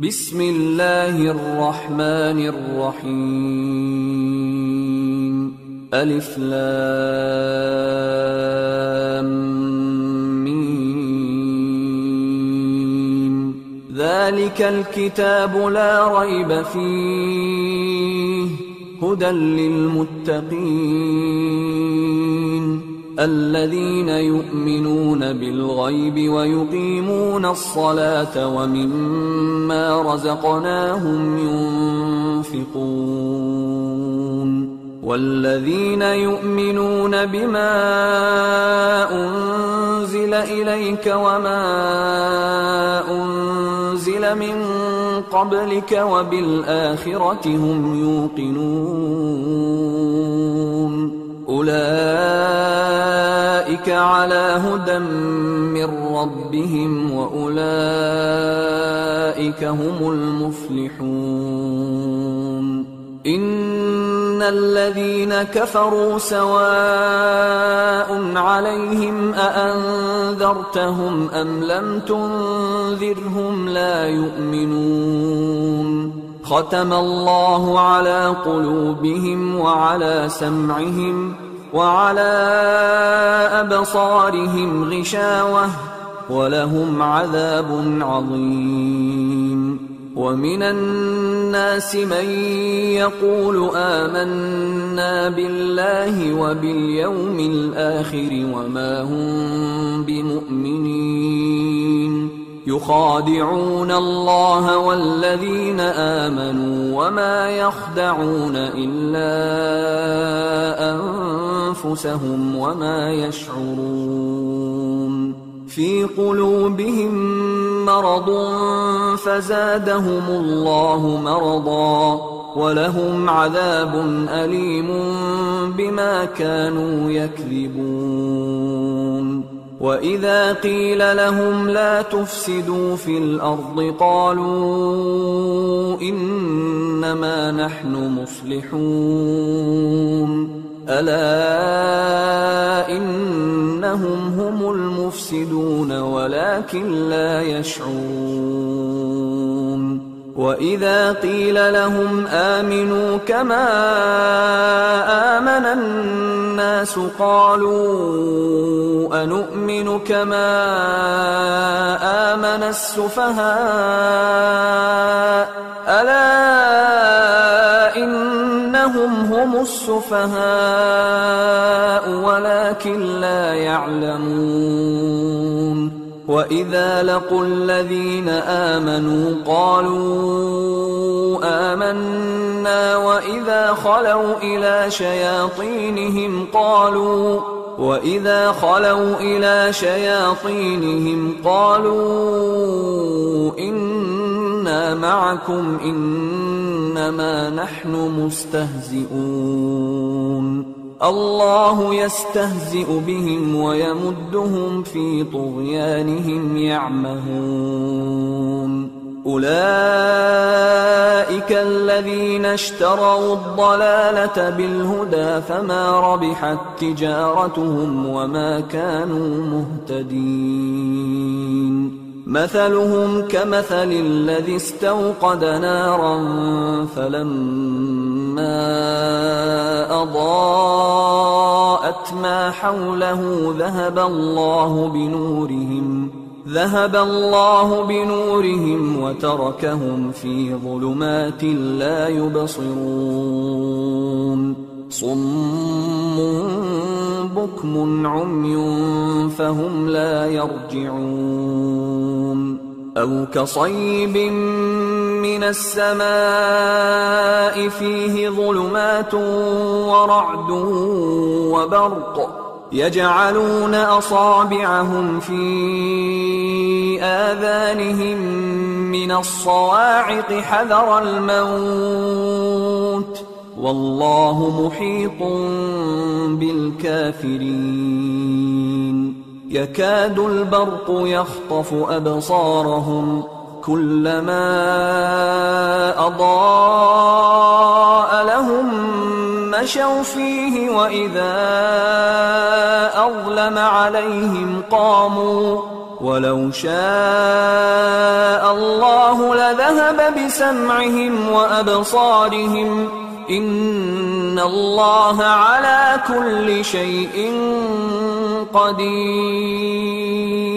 بسم الله الرحمن الرحيم ألف لام ميم ذلك الكتاب لا ريب فيه هدى للمتقين الذين يؤمنون بالغيب ويقيمون الصلاة ومما رزقناهم ينفقون والذين يؤمنون بما أنزل إليك وما أنزل من قبلك وبالآخرة هم يوقنون أولئك على هدى من ربهم وأولئك هم المفلحون إن الذين كفروا سواء عليهم أأنذرتهم أم لم تنذرهم لا يؤمنون ختم الله على قلوبهم وعلى سمعهم وعلى أبصارهم غشاوة ولهم عذاب عظيم ومن الناس من يقول آمنا بالله وباليوم الآخر وما هم بمؤمنين يخادعون الله والذين آمنوا وما يخدعون إلا أنفسهم وما يشعرون في قلوبهم مرض فزادهم الله مرضا ولهم عذاب أليم بما كانوا يكذبون وإذا قيل لهم لا تفسدوا في الأرض قالوا إنما نحن مصلحون ألا إنهم هم المفسدون ولكن لا يشعرون وإذا قيل لهم آمنوا كما آمن الناس قالوا أنؤمن كما آمن السفهاء ألا إنهم هم السفهاء ولكن لا يعلمون وإذا لقوا الذين آمنوا قالوا آمنا وإذا خلوا إلى شياطينهم قالوا إنا معكم إنما نحن مستهزئون الله يستهزئ بهم ويمدهم في طغيانهم يعمهون أولئك الذين اشتروا الضلالة بالهدى فما ربحت تجارتهم وما كانوا مهتدين مثلهم كمثل الذي استوقد نارا فلما أضاءت ما حوله ذهب الله بنورهم وتركهم في ظلمات لا يبصرون صم بكم عمي فهم لا يرجعون أو كصيب من السماء فيه ظلمات ورعد وبرق يجعلون أصابعهم في آذانهم من الصواعق حذر الموت والله محيط بالكافرين يكاد البرق يخطف أبصارهم كلما أضاء لهم مشوا فيه وإذا أظلم عليهم قاموا ولو شاء الله لذهب ويذهب بسمعهم وأبصارهم إن الله على كل شيء قدير.